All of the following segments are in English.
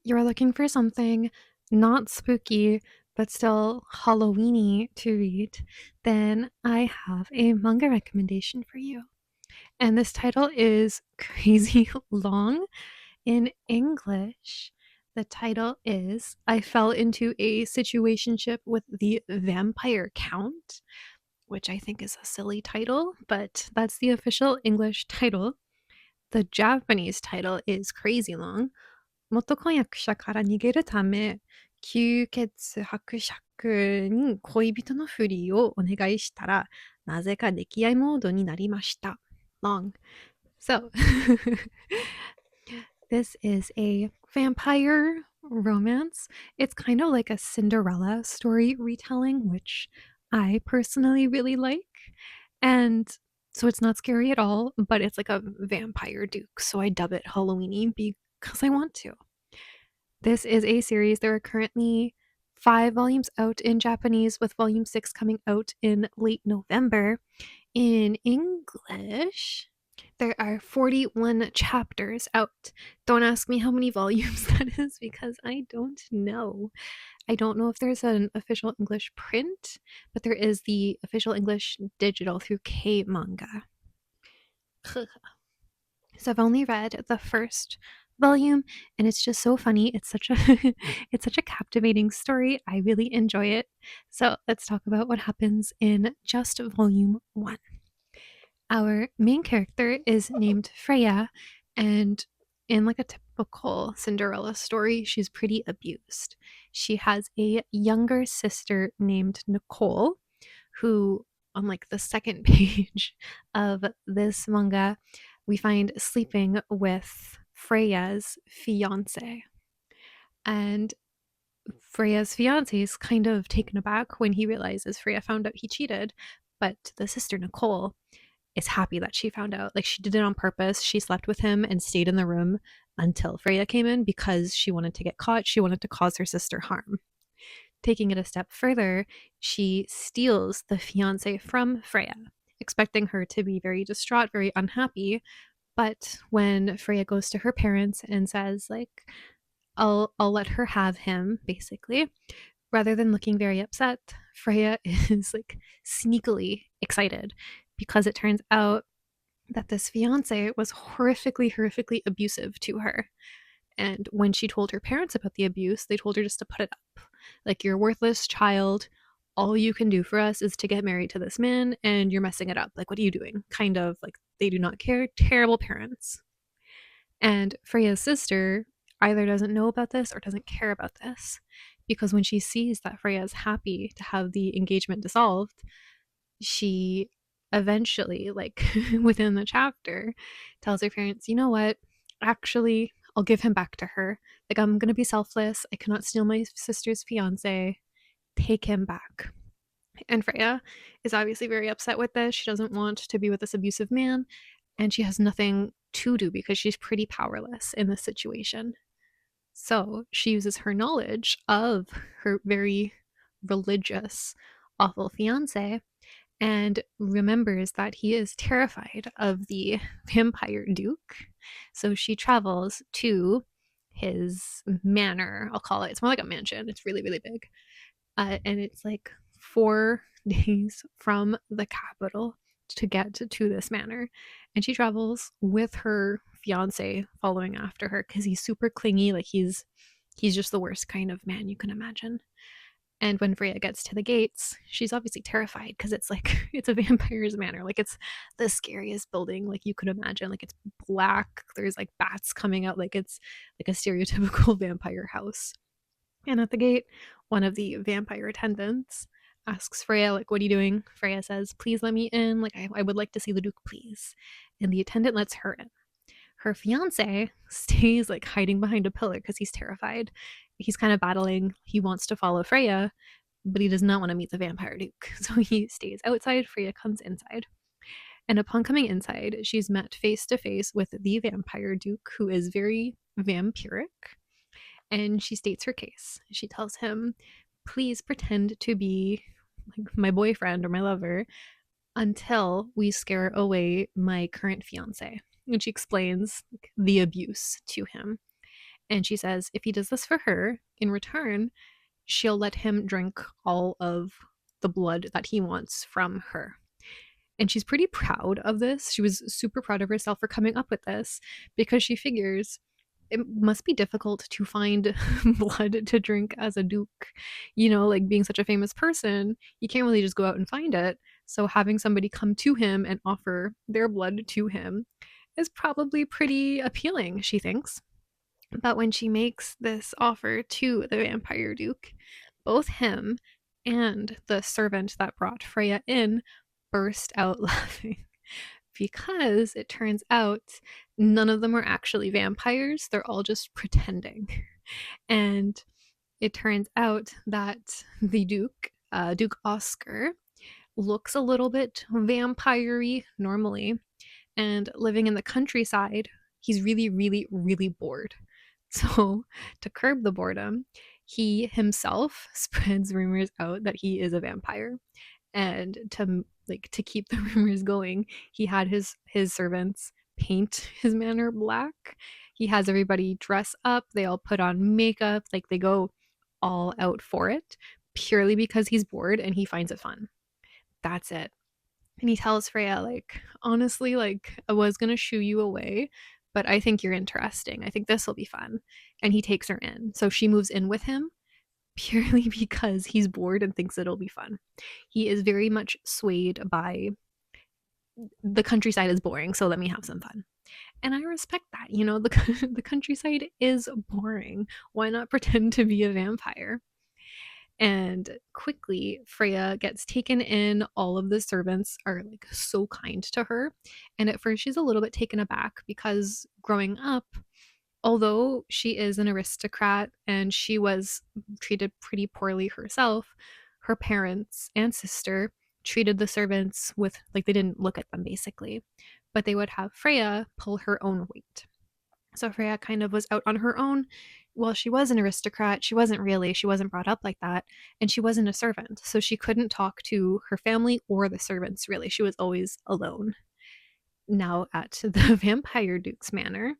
you're looking for something not spooky but still Halloweeny to read, then I have a manga recommendation for you. And this title is crazy long. In English, the title is I Fell into a Situationship with the Vampire Count, which I think is a silly title, but that's the official English title. The Japanese title is crazy long. 元婚約者から逃げるため吸血伯爵に恋人のフリをお願いしたら、なぜか溺愛モードになりました。Long. So, this is a vampire romance. It's kind of like a Cinderella story retelling, which I personally really like. And so it's not scary at all, but it's like a vampire duke. So I dub it Halloweeny because I want to. This is a series. There are currently 5 volumes out in Japanese, with volume 6 coming out in late November. In English, there are 41 chapters out. Don't ask me how many volumes that is because I don't know. I don't know if there's an official English print, but there is the official English digital through K Manga. So I've only read the first volume and it's just so funny. It's such a it's such a captivating story. I really enjoy it. So let's talk about what happens in just volume 1. Our main character is named Freya, and in like a typical Cinderella story, she's pretty abused. She has a younger sister named Nicole, who on like the second page of this manga, we find sleeping with Freya's fiance. And Freya's fiance is kind of taken aback when he realizes Freya found out he cheated, but the sister Nicole is happy that she found out. Like, she did it on purpose. She slept with him and stayed in the room until Freya came in because she wanted to get caught. She wanted to cause her sister harm. Taking it a step further, she steals the fiance from Freya, expecting her to be very distraught, very unhappy. But when Freya goes to her parents and says, like, I'll let her have him, basically, rather than looking very upset, Freya is like sneakily excited because it turns out that this fiance was horrifically abusive to her. And when she told her parents about the abuse, they told her just to put it up. Like, you're a worthless child. All you can do for us is to get married to this man, and you're messing it up. Like, what are you doing? Kind of like, they do not care. Terrible parents. And Freya's sister either doesn't know about this or doesn't care about this, because when she sees that Freya is happy to have the engagement dissolved, she eventually, like within the chapter, tells her parents, you know what? Actually, I'll give him back to her. Like, I'm gonna be selfless. I cannot steal my sister's fiance. Take him back. And Freya is obviously very upset with this. She doesn't want to be with this abusive man, and she has nothing to do because she's pretty powerless in this situation. So she uses her knowledge of her very religious, awful fiance and remembers that he is terrified of the vampire duke. So she travels to his manor, I'll call it. It's more like a mansion. It's really big. And it's like 4 days from the capital to get to this manor. And she travels with her fiance following after her because he's super clingy. Like, he's just the worst kind of man you can imagine. And when Freya gets to the gates, she's obviously terrified because it's like, it's a vampire's manor. Like, it's the scariest building like you could imagine. Like, it's black. There's like bats coming out. Like, it's like a stereotypical vampire house. And at the gate, one of the vampire attendants asks Freya, like, what are you doing? Freya says, please let me in. Like, I would like to see the Duke, please. And the attendant lets her in. Her fiance stays like hiding behind a pillar because he's terrified. He's kind of battling. He wants to follow Freya, but he does not want to meet the vampire Duke. So he stays outside. Freya comes inside. And upon coming inside, she's met face to face with the vampire Duke, who is very vampiric. And she states her case. She tells him, please pretend to be like my boyfriend or my lover until we scare away my current fiance. And she explains the abuse to him. And she says if he does this for her, in return, she'll let him drink all of the blood that he wants from her. And she's pretty proud of this. She was super proud of herself for coming up with this because she figures it must be difficult to find blood to drink as a duke. You know, like being such a famous person, you can't really just go out and find it. So having somebody come to him and offer their blood to him is probably pretty appealing, she thinks. But when she makes this offer to the vampire duke, both him and the servant that brought Freya in burst out laughing because it turns out none of them are actually vampires. They're all just pretending. And it turns out that the Duke, Duke Oscar, looks a little bit vampire-y normally. And living in the countryside, he's really, really, really bored. So, to curb the boredom, he himself spreads rumors out that he is a vampire. And to keep the rumors going, he had his servants paint his manor black. He has everybody dress up, they all put on makeup, like they go all out for it purely because he's bored and he finds it fun. That's it. And he tells Freya, like, honestly, like, I was gonna shoo you away, but I think you're interesting. I think this will be fun. And he takes her in. So she moves in with him purely because he's bored and thinks it'll be fun. He is very much swayed by the countryside is boring, so let me have some fun. And I respect that. You know, the countryside is boring. Why not pretend to be a vampire? And quickly, Freya gets taken in. All of the servants are like so kind to her. And at first, she's a little bit taken aback because growing up, although she is an aristocrat and she was treated pretty poorly herself, her parents and sister treated the servants with like they didn't look at them basically, but they would have Freya pull her own weight. So Freya kind of was out on her own. Well, she was an aristocrat. She wasn't brought up like that. And she wasn't a servant. So she couldn't talk to her family or the servants, really. She was always alone. Now at the Vampire Duke's Manor,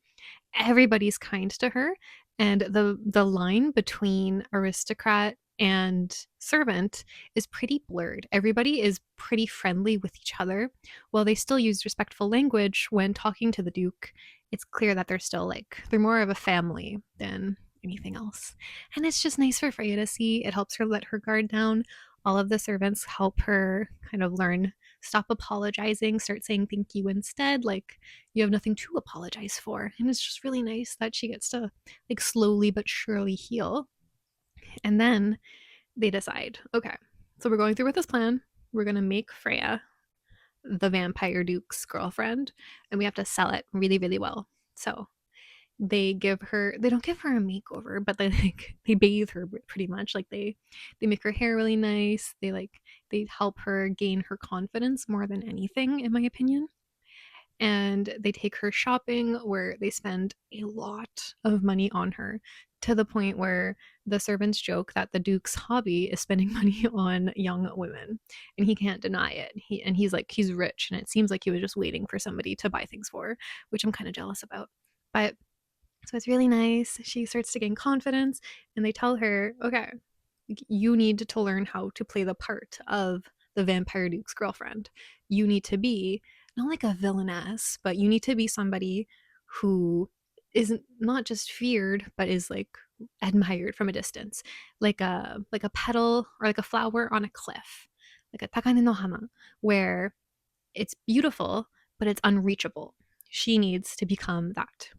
everybody's kind to her. And the line between aristocrat and servant is pretty blurred. Everybody is pretty friendly with each other. While they still use respectful language when talking to the Duke, it's clear that they're still like, they're more of a family than anything else. And it's just nice for Freya to see. It helps her let her guard down. All of the servants help her kind of learn, stop apologizing, start saying thank you instead. Like, you have nothing to apologize for. And it's just really nice that she gets to like slowly but surely heal. And then they decide, okay, so we're going through with this plan. We're going to make Freya the vampire duke's girlfriend and we have to sell it really, really well. So they don't give her a makeover, but they bathe her pretty much. Like they make her hair really nice. They help her gain her confidence more than anything, in my opinion. And they take her shopping where they spend a lot of money on her, to the point where the servants joke that the duke's hobby is spending money on young women and he can't deny it. He's rich and it seems like he was just waiting for somebody to buy things for, which I'm kind of jealous about. But so it's really nice. She starts to gain confidence and they tell her, okay, you need to learn how to play the part of the vampire duke's girlfriend. You need to be not like a villainess, but you need to be somebody who isn't not just feared, but is like admired from a distance, like a petal or like a flower on a cliff, like a takane no hana, where it's beautiful but it's unreachable. She needs to become that.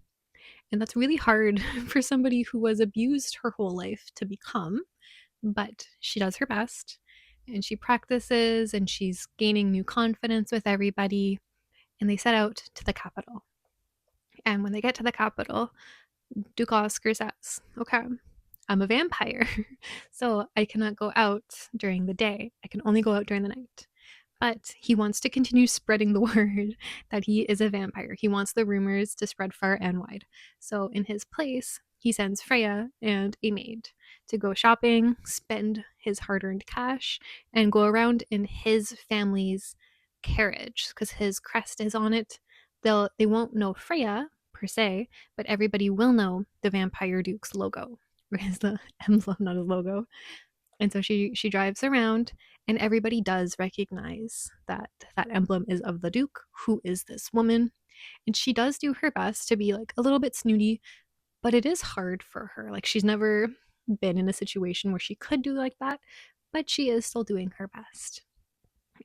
And that's really hard for somebody who was abused her whole life to become, but she does her best and she practices and she's gaining new confidence with everybody. And they set out to the capital. And when they get to the capital, Duke Oscar says, okay, I'm a vampire, so I cannot go out during the day. I can only go out during the night. But he wants to continue spreading the word that he is a vampire. He wants the rumors to spread far and wide. So in his place, he sends Freya and a maid to go shopping, spend his hard-earned cash, and go around in his family's carriage because his crest is on it. They won't know Freya per se, but everybody will know the Vampire Duke's logo, or his the emblem, not his logo. And so she drives around, and everybody does recognize that that emblem is of the Duke. Who is this woman? And she does do her best to be like a little bit snooty, but it is hard for her. Like, she's never been in a situation where she could do like that, but she is still doing her best.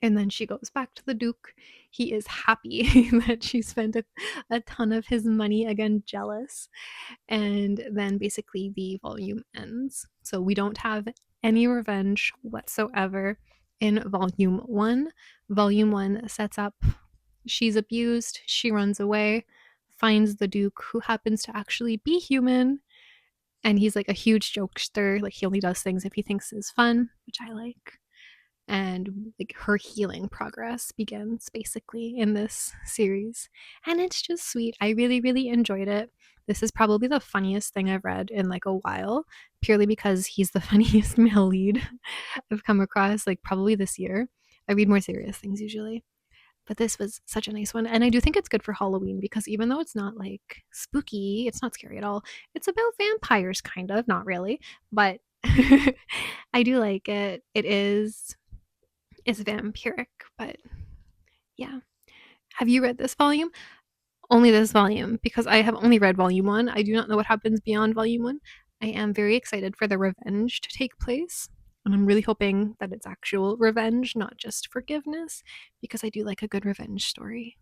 And then she goes back to the Duke. He is happy that she spent a ton of his money, again, jealous. And then basically the volume ends. So we don't have any revenge whatsoever in volume one. Volume one sets up she's abused, she runs away, finds the Duke, who happens to actually be human. And he's like a huge jokester. Like, he only does things if he thinks is fun, which I like. And like her healing progress begins basically in this series, and it's just sweet. I really, really enjoyed it. This is probably the funniest thing I've read in like a while, purely because he's the funniest male lead I've come across, like, probably this year. I read more serious things usually, but this was such a nice one. And I do think it's good for Halloween, because even though it's not like spooky, it's not scary at all. It's about vampires, kind of, not really, but I do like it. It's vampiric, but yeah. Have you read this volume? Only this volume, because I have only read volume one. I do not know what happens beyond volume one. I am very excited for the revenge to take place, and I'm really hoping that it's actual revenge, not just forgiveness, because I do like a good revenge story.